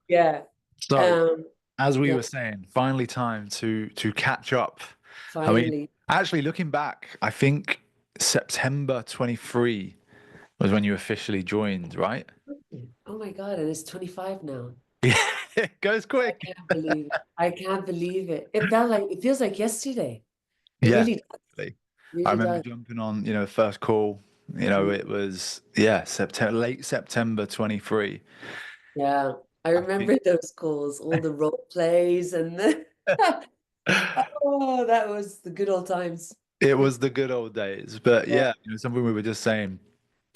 Yeah. So, Um, as we yeah, were saying, finally time to catch up. I mean, finally. actually looking back, I think September 23 was when you officially joined, right? Oh my God, and it's 25 now. Yeah, it goes I quick. can't believe it. I can't believe it. It feels like yesterday. It Yeah, really does. definitely. I Really remember does. jumping on, the first call, Mm. it was, yeah, September, late September 23. Yeah. I I think remember those calls, all the role plays and the oh, that was the good old times. it was the good old days. But Yeah. yeah, something we were just saying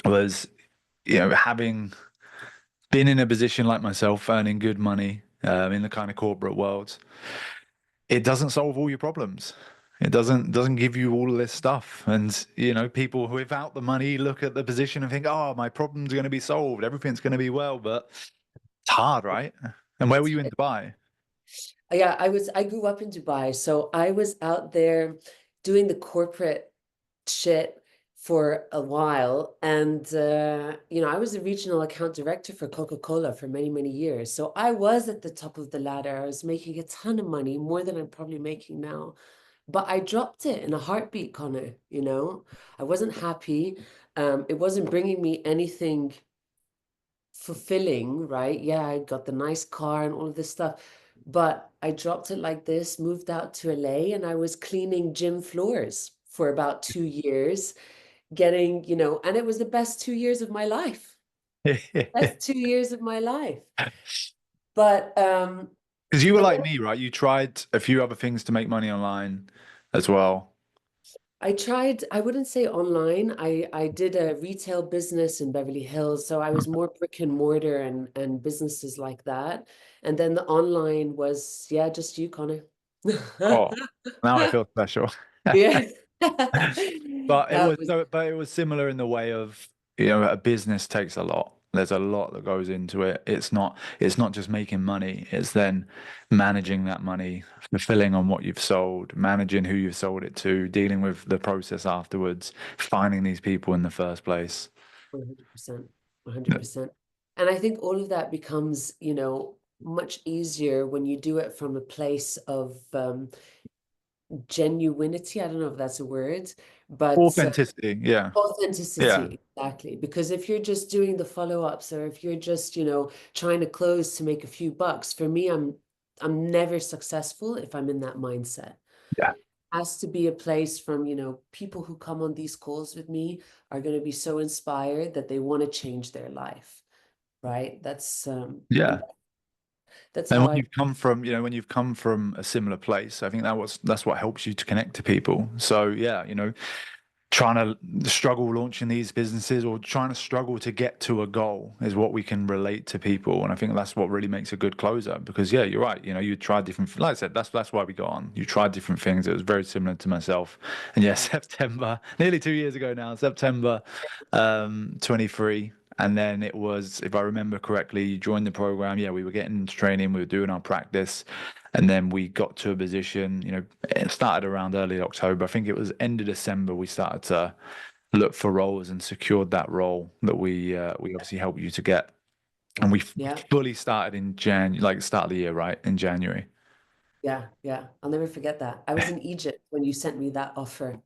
was, having been in a position like myself, earning good money, in the kind of corporate world, it doesn't solve all your problems. It doesn't give you all of this stuff. And people who without the money look at the position and think, "Oh, my problem's going to be solved. Everything's going to be well." But it's hard, right? And where were you in Dubai? Yeah, I grew up in Dubai, so I was out there doing the corporate shit for a while. And I was the regional account director for Coca-Cola for many, many years. So I was at the top of the ladder. I was making a ton of money, more than I'm probably making now. But I dropped it in a heartbeat, Connor. I wasn't happy. It wasn't bringing me anything fulfilling, right? Yeah, I got the nice car and all of this stuff. But I dropped it like this, moved out to LA, and I was cleaning gym floors for about 2 years, and it was the best 2 years of my life. Because Best 2 years of my life. But you were and like me, right? You tried a few other things to make money online as well. I tried, I wouldn't say online. I did a retail business in Beverly Hills, so I was more brick and mortar and businesses like that. And then the online was, yeah, just you, Connor. Oh, now I feel special. Yeah. But That was it was similar in the way of, a business takes a lot. There's a lot that goes into it. It's not just making money. It's then managing that money, fulfilling on what you've sold, managing who you've sold it to, dealing with the process afterwards, finding these people in the first place. 100%, 100%. And I think all of that becomes, much easier when you do it from a place of genuinity. I don't know if that's a word, but Authenticity, yeah. Yeah. authenticity, exactly. Because if you're just doing the follow-ups or if you're just, trying to close to make a few bucks, for me, I'm never successful if I'm in that mindset. Yeah. Has to be a place from, people who come on these calls with me are going to be so inspired that they want to change their life, right? And Yeah. that's And how when I you've come from, when you've come from a similar place, I think that's what helps you to connect to people. So yeah, trying to struggle launching these businesses or trying to struggle to get to a goal is what we can relate to people. And I think that's what really makes a good closer because yeah, you're right. You tried different, like I said, that's why we got on. You tried different things. It was very similar to myself. And yeah, yeah, September, nearly 2 years ago now, September 23. And then it was, if I remember correctly, you joined the program. Yeah, we were getting into training, we were doing our practice. And then we got to a position, it started around early October. I think it was end of December we started to look for roles and secured that role that we obviously helped you to get. And we yeah, fully started in like start of the year, right? In January. yeah, yeah. I'll never forget that. I was in Egypt when you sent me that offer.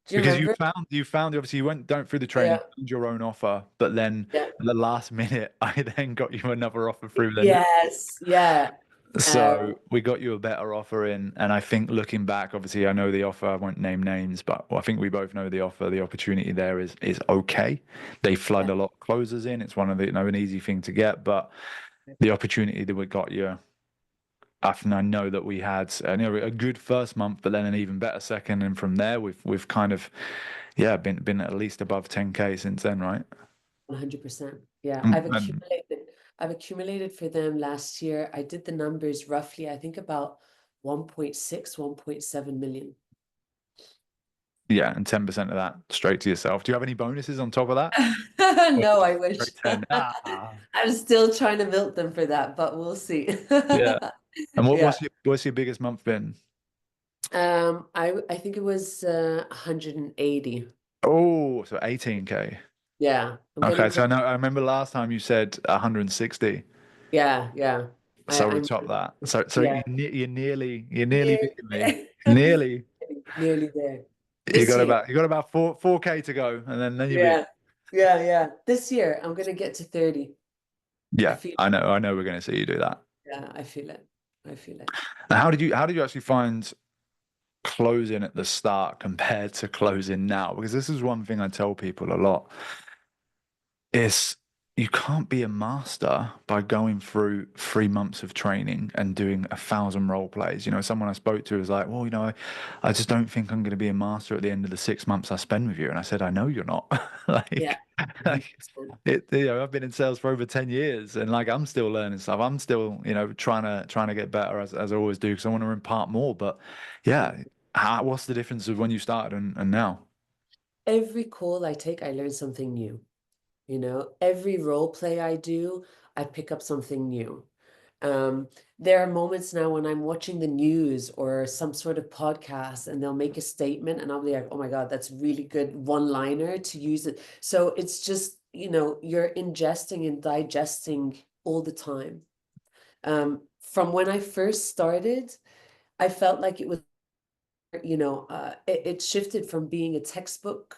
Do you Because you remember? found obviously you went don't through the training, Yeah, found your own offer, but then yeah. at the last minute I then got you another offer through the net. Yes, yeah. So Um, we got you a better offer in, and I think looking back, obviously I know the offer. I won't name names, but I think we both know the offer. The opportunity there is okay. They flood yeah. a lot of closers in. It's one of the an easy thing to get, but the opportunity that we got you, I know that we had a good first month, but then an even better second, and from there we've kind of been at least above 10K since then, right? 100%. Yeah, Mm, I've And accumulated. I've accumulated for them last year. I did the numbers roughly, I think about 1.6, 1.7 million. yeah, and 10% of that straight to yourself. Do you have any bonuses on top of that? Or No, I just wish. straight 10? Ah. I'm still trying to milk them for that, but we'll see. Yeah. And Yeah. what's your biggest month been? I think it was 180. Oh, so 18K. Yeah, I'm getting Okay, so close. I remember last time you said 160. Yeah, yeah. So we I'm topped that. So yeah, you're nearly near, beating me. Nearly. nearly there. This year. You got about 4K to go, and then you beat. Yeah, yeah, yeah. This year I'm gonna get to 30. I Yeah, feel I know we're going to see you do that. yeah, I feel it. I feel it. And how did you actually find closing at the start compared to closing now? Because this is one thing I tell people a lot is you can't be a master by going through 3 months of training and doing 1,000 role plays. You know, someone I spoke to was like, well, you know, I just don't think I'm going to be a master at the end of the 6 months I spend with you. And I said, I know you're not. Yeah. Like 100%. you know, I've been in sales for over 10 years and like I'm still learning stuff. I'm still, you know, trying to get better as I always do because I want to impart more. But Yeah. yeah, what's the difference of when you started and now? Every call I take, I learn something new. You know, every role play I do, I pick up something new. Um, there are moments now when I'm watching the news or some sort of podcast and they'll make a statement and I'll be like, oh my God, that's really good one-liner to use it. So it's just, you're ingesting and digesting all the time. From when I first started, I felt like it was, it shifted from being a textbook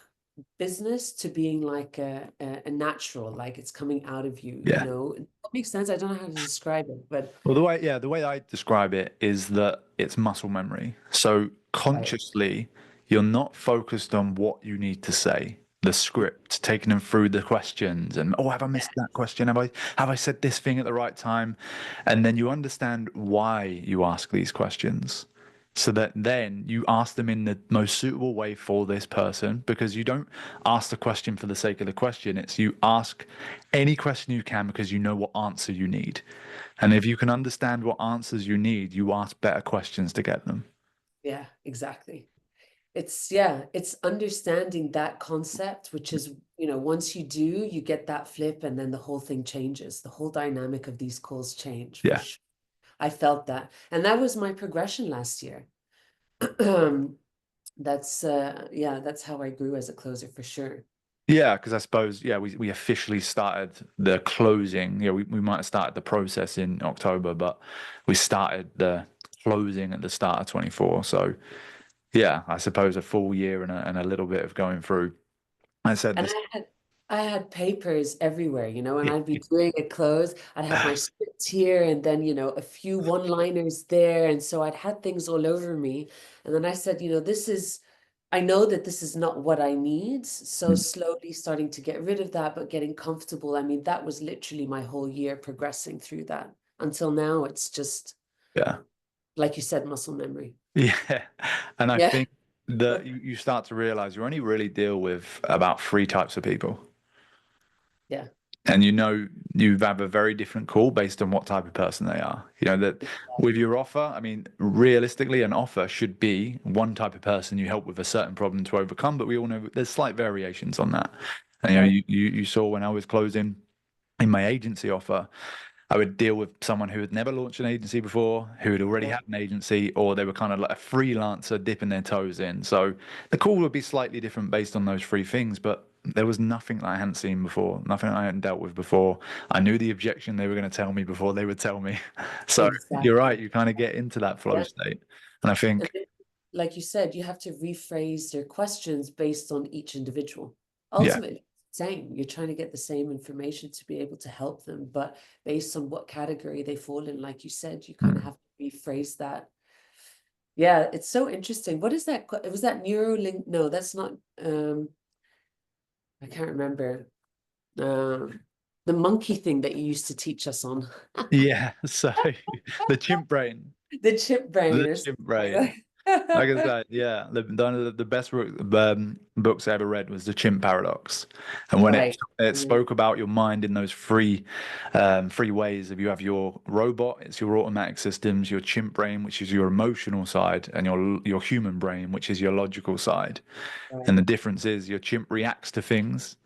business to being like a natural, like it's coming out of you, you Yeah. know. That makes sense. I don't know how to describe it, but Well, the way I describe it is that it's muscle memory. So right. consciously, you're not focused on what you need to say, the script, taking them through the questions, and oh, have I Yeah, missed that question? Have I said this thing at the right time? And then you understand why you ask these questions. So that then you ask them in the most suitable way for this person, because you don't ask the question for the sake of the question. It's you ask any question you can because you know what answer you need. And if you can understand what answers you need, you ask better questions to get them. yeah, exactly. It's understanding that concept, which is, once you do, you get that flip and then the whole thing changes. The whole dynamic of these calls change for Yeah. sure. I felt that. And that was my progression last year. That's how I grew as a closer for sure. Yeah, because I suppose, yeah, we officially started the closing. Yeah, we might have started the process in October, but we started the closing at the start of 24. So, yeah, I suppose a full year and a little bit of going through. I said And this. I had papers everywhere, and I'd be doing a close. I'd have my script here and then, a few one-liners there. And so I'd had things all over me. And then I said, I know that this is not what I need. So slowly starting to get rid of that, but getting comfortable. I mean, that was literally my whole year progressing through that. Until now, it's just, Yeah. like you said, muscle memory. Yeah. And I Yeah. think that you start to realize you only really deal with about three types of people. Yeah. And you know you have a very different call based on what type of person they are. You know that with your offer, I mean, realistically, an offer should be one type of person you help with a certain problem to overcome, but we all know there's slight variations on that. And you know, Right. you saw when I was closing in my agency offer, I would deal with someone who had never launched an agency before, who had already Yeah. had an agency, or they were kind of like a freelancer dipping their toes in. So the call would be slightly different based on those three things, but there was nothing that I hadn't seen before, nothing I hadn't dealt with before. I knew the objection they were going to tell me before they would tell me. So you're right, Exactly. you kind of get into that flow Yeah. state. And I And think, then, like you said, you have to rephrase their questions based on each individual. yeah, Ultimately, same. You're trying to get the same information to be able to help them, but based on what category they fall in, like you said, you kind of mm, have to rephrase that. Yeah, it's so interesting. What is that? Was that Neuralink? No, that's not. I can't remember. Um, the monkey thing that you used to teach us on, yeah. So the chimp brain, the chip brain the or chimp something brain. like Like I that. said, yeah, one of the best books I ever read was The Chimp Paradox, and when Right. it Mm, spoke about your mind in those three ways of you have your robot, it's your automatic systems, your chimp brain, which is your emotional side, and your human brain, which is your logical side. And right. the difference is your chimp reacts to things,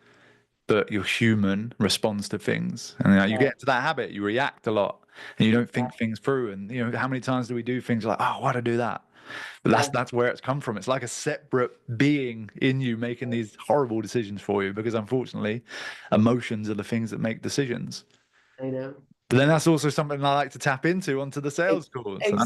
but your human responds to things. And you Yeah, get into that habit, you react a lot and you don't yeah, think things through. And how many times do we do things like, oh, why'd I do that? But that's yeah, that's where it's come from. It's like a separate being in you making these horrible decisions for you because unfortunately, emotions are the things that make decisions. I know. But then that's also something I like to tap into onto the E- sales calls. I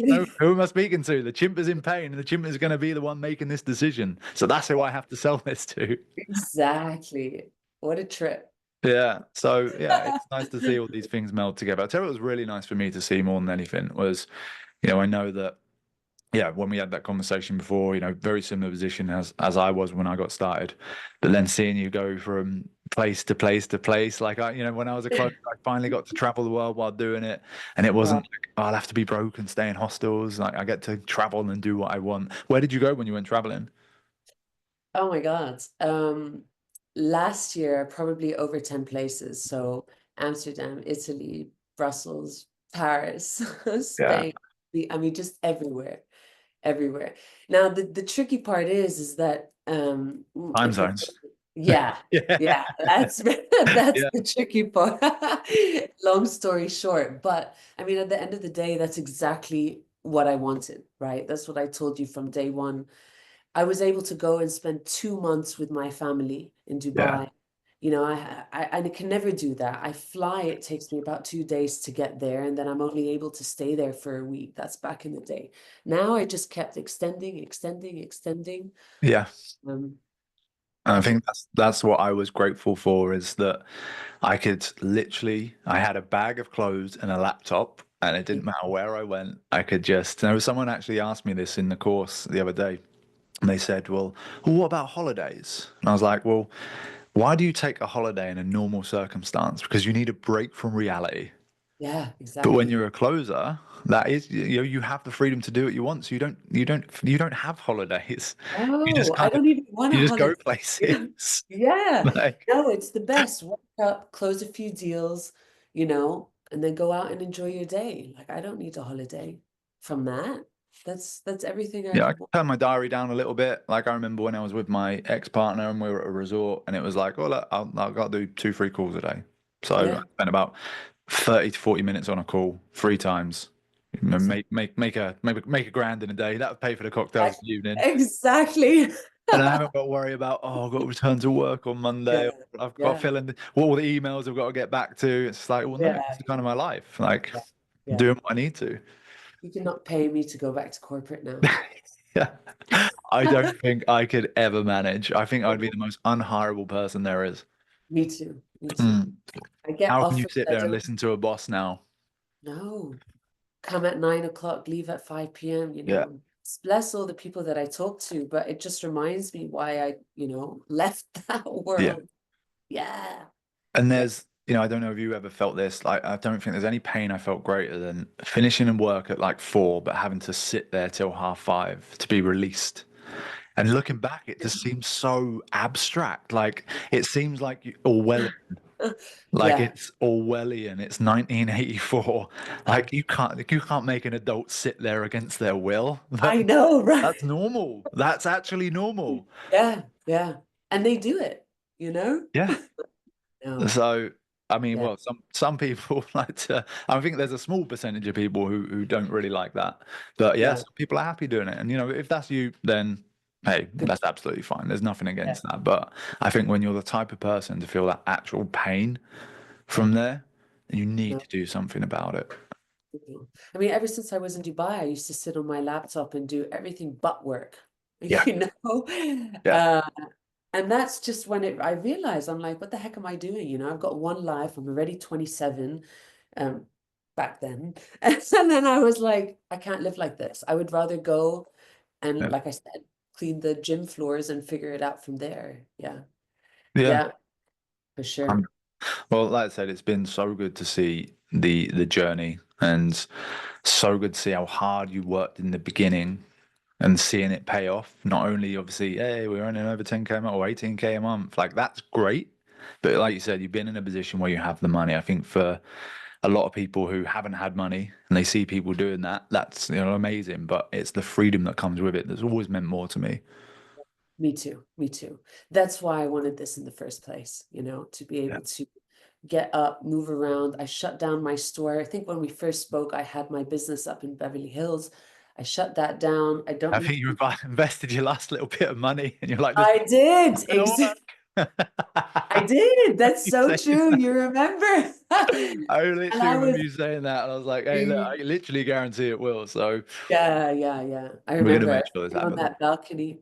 know Exactly. who am I speaking to? The chimp is in pain, and the chimp is going to be the one making this decision. So that's who I have to sell this to. Exactly. What a trip. Yeah. So yeah, it's nice to see all these things meld together. I tell you, what was really nice for me to see more than anything was, I know that yeah, when we had that conversation before, very similar position as I was when I got started. But then seeing you go from place to place to place, like when I was a close, I finally got to travel the world while doing it, and it wasn't Wow. like, oh, I'll have to be broke and stay in hostels. Like I get to travel and do what I want. Where did you go when you went traveling? Oh my God. Last year, probably over 10 places. So Amsterdam, Italy, Brussels, Paris, Yeah, Spain. I mean, just everywhere, everywhere. Now, the tricky part is that time if you're, zones. yeah, Yeah, yeah, that's that's yeah, the tricky part. Long story short, but I mean, at the end of the day, that's exactly what I wanted, right? That's what I told you from day one. I was able to go and spend 2 months with my family in yeah, Dubai. You know, I can never do that. I fly, it takes me about 2 days to get there, and then I'm only able to stay there for a week. That's back in the day. Now I just kept extending, extending, extending. yeah. Um, And I yeah, think that's what I was grateful for is that I had a bag of clothes and a laptop, and it yeah, didn't matter where I went. I could just, there was someone actually asked me this in the course the other day, and they said, well, what about holidays? And I was like, well, why do you take a holiday in a normal circumstance? Because you need a break from reality. yeah, But when exactly. you're a closer, that is, you have the freedom to do what you want. So you don't have holidays. You just Oh, I kind of, don't even want a you just go holiday. places. Yeah. Like, No, it's the best. Work up, close a few deals, and then go out and enjoy your day. Like I don't need a holiday from that. That's everything I yeah, I could want. turned my diary down a little bit. Like I remember when I was with my ex-partner and we were at a resort, and it was like, oh, look, I've got to do 2, 3 calls a day. So I Yeah, spent about 30 to 40 minutes on a call 3 times. exactly. Make a grand in a day. That would pay for the cocktails for the evening. Exactly. And I haven't got to worry about, oh, I've got to return to work on Yeah, Monday. Or I've got to yeah, fill in what all the emails I've got to get back to. It's like, well, no, yeah, it's kind of my life. Like yeah, yeah. doing what I need to. You cannot pay me to go back to corporate now. Yeah. I don't think I could ever manage. I think I'd be the most unhireable person there is. Me too. Me too. Mm. I get How can you offers sit I there and don't listen to a boss now? know. Come at 9 o'clock, leave at 5 p.m., Yeah. Bless all the people that I talk to, but it just reminds me why I, left that Yeah. world. Yeah. And Yeah. I don't know if you ever felt this. Like, I don't think there's any pain I felt greater than finishing and work at like 4, but having to sit there till 5:30 to be released. And looking back, it just seems so abstract. Like, it seems like Orwellian. Like Yeah. it's Orwellian. It's 1984. Yeah. Like you can't make an adult sit there against their will. I know, right? That's normal. That's actually normal. Yeah. Yeah. And they do it, you know? Yeah. No. So, I mean, Yeah. well, some people like to. I think there's a small percentage of people who don't really like that. But yeah, Yeah. some people are happy doing it. And if that's you, then hey, Good. that's absolutely fine. There's nothing Yeah. against that. But I think when you're the type of person to feel that actual pain from there, then you need No. to do something about it. No. I mean, ever since I was in Dubai, I used to sit on my laptop and do everything but work, Yeah. you know? Yeah. Uh, And that's just when I realized, I'm like, what the heck am I doing? I've got one life. I'm already 27, um, back then. And then I was like, I can't live like this. I would rather go and, Yeah. like I said, clean the gym floors and figure it out from there. Yeah. Yeah. Yeah, for Um, sure. well, like I said, it's been so good to see the journey and so good to see how hard you worked in the beginning and seeing it pay off. Not only obviously, hey, we're earning over 10K a month or 18K a month, like that's great. But like you said, you've been in a position where you have the money. I think for a lot of people who haven't had money and they see people doing that, that's amazing. But it's the freedom that comes with it that's always meant more to me. Me too. Me too. That's why I wanted this in the first place, to be Yeah. able to get up, move around. I shut down my store. I think when we first spoke, I had my business up in Beverly Hills. I shut that down. I don't I need think to you be. invested your last little bit of money and you're like, this I did. is gonna work. I did. That's You so say true. that. You remember? I And literally I remember was, you saying that, and I was like, "Hey, look, I literally guarantee it will." So yeah, yeah, yeah. I we're gonna remember I make was sure this sitting on happens. that balcony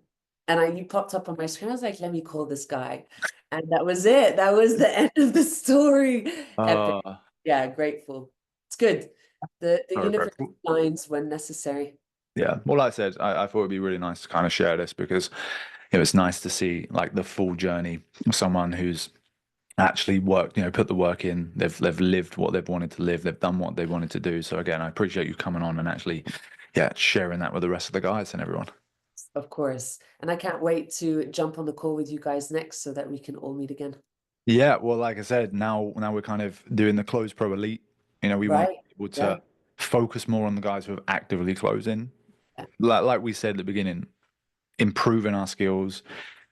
and you popped up on my screen. I was like, let me call this guy. And that was it. That was the end of the story. Epic. Uh, Yeah, grateful. It's good. The Sorry, universe bro. aligns when necessary. Yeah. Well, like I said, I thought it'd be really nice to kind of share this because it's nice to see like the full journey of someone who's actually worked, put the work in. They've lived what they've wanted to live. They've done what they wanted to do. So again, I appreciate you coming on and actually, yeah, sharing that with the rest of the guys and everyone. Of course. And I can't wait to jump on the call with you guys next so that we can all meet again. Yeah, well, like I said, now we're kind of doing the close pro elite. We want Right? to be able to Yeah. focus more on the guys who are actively closing. Yeah. Like we said at the beginning, improving our skills,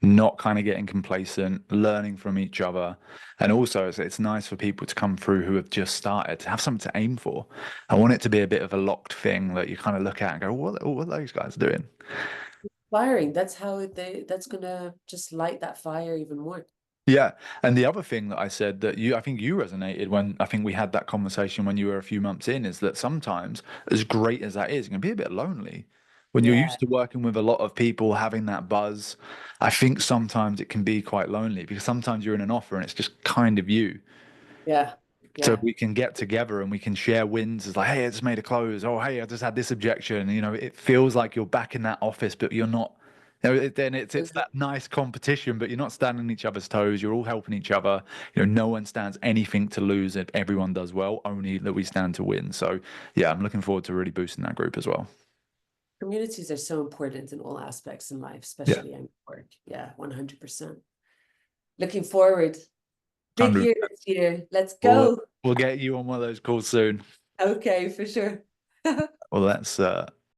not kind of getting complacent, learning from each other. And also, it's nice for people to come through who have just started to have something to aim for. I want it to be a bit of a locked thing that you kind of look at and go, what are those guys doing? Firing. That's gonna just light that fire even more. Yeah. And the other thing that I said that I think you resonated when I think we had that conversation when you were a few months in is that sometimes, as great as that is, it can be a bit lonely. When you're Yeah. used to working with a lot of people, having that buzz, I think sometimes it can be quite lonely because sometimes you're in an offer and it's just kind of you. Yeah. So Yeah. we can get together and we can share wins. It's like, hey, I just made a close. Oh, hey, I just had this objection. It feels like you're back in that office, but you're not. Then it's Mhm. that nice competition, but you're not standing on each other's toes. You're all helping each other. No one stands anything to lose if everyone does well, only that we stand to win. So yeah, I'm looking forward to really boosting that group as well. Communities are so important in all aspects in life, Yeah, especially in work. Yeah, 100%. Looking forward. Big 100. year this year. Let's We'll, go. we'll get you on one of those calls soon. Okay, for sure. Well, that's